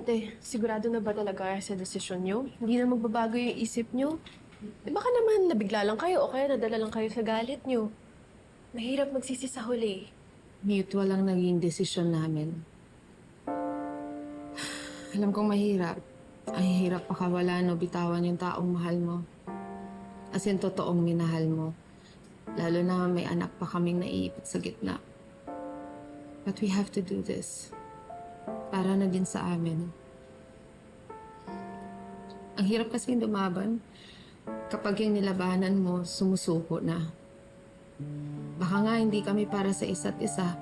Ate, sigurado na ba talaga kayo sa desisyon nyo? Hindi na magbabago yung isip nyo? Baka naman nabigla lang kayo o kaya nadala lang kayo sa galit nyo. Mahirap magsisi sa huli. Mutual ang naging desisyon namin. Alam kong mahirap. Ang hirap pakawalan o bitawan yung taong mahal mo. As in, totoong minahal mo. Lalo na may anak pa kaming naiipit sa gitna. But we have to do this. Para na din sa amin. Ang hirap kasi lumaban kapag yung nilabanan mo sumusuko na. Baka nga hindi kami para sa isa't isa.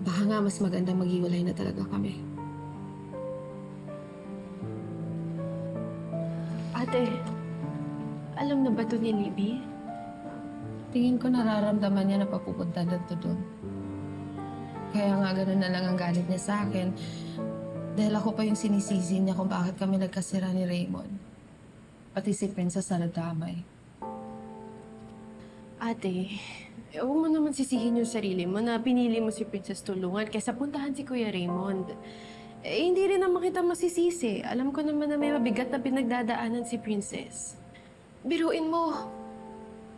Baka nga mas maganda maghiwalay na talaga kami. Ate, alam na ba to ni Libby? Tingin ko nararamdaman niya na papupunta na to doon. Kaya nga ganun na lang ang galit niya sa akin. Dahil ako pa yung sinisisi niya kung bakit kami nagkasira ni Raymond. Pati si Princess na nadamay. Ate, huwag mo naman sisihin yung sarili mo na pinili mo si Princess tulungan kaysa puntahan si Kuya Raymond. Hindi rin naman kita masisisi. Alam ko naman na may mabigat na pinagdadaanan si Princess. Biruin mo,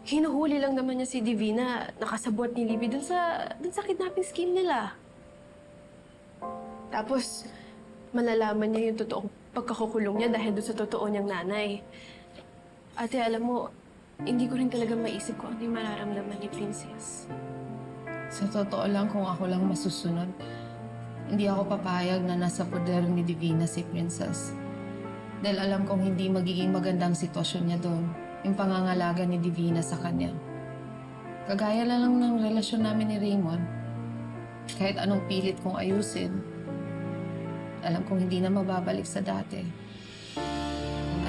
hinuhuli lang naman niya si Divina nakasabot ni Libby dun sa kidnapping scheme nila. Tapos, malalaman niya yung totoong pagkakukulong niya dahil dun sa totoo niyang nanay. Ate, alam mo, hindi ko rin talaga maisip kung ano yung mararamdaman ni Princess. Sa totoo lang, kung ako lang masusunod, hindi ako papayag na nasa poder ni Divina si Princess. Dahil alam kong hindi magiging magandang sitwasyon niya doon, yung pangangalaga ni Divina sa kanya. Kagaya lang ng relasyon namin ni Raymond. Kahit anong pilit kong ayusin, alam kong hindi na mababalik sa dati.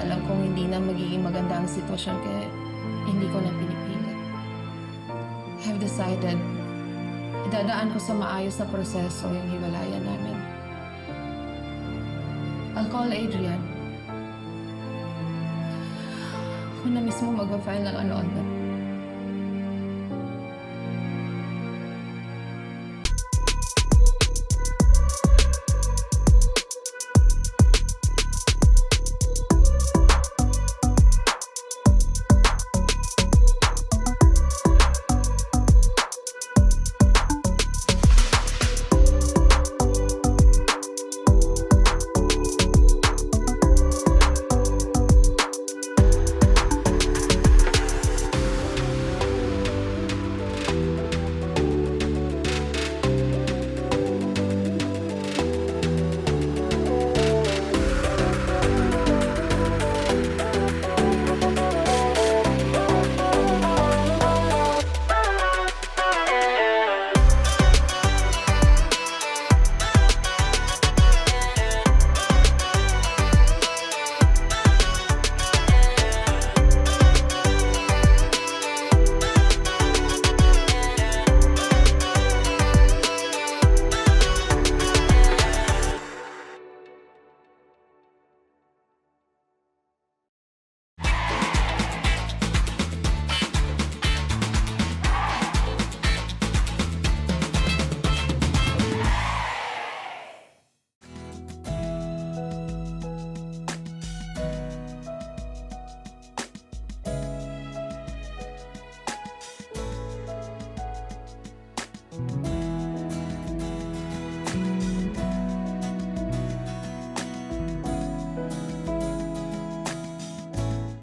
Alam kong hindi na magiging maganda ang sitwasyon kaya hindi ko na pinipilit. I have decided, idadaan ko sa maayos na proseso yung hiwalayan namin. I'll call Adrian. Ako na mismo mag-file ng annulment.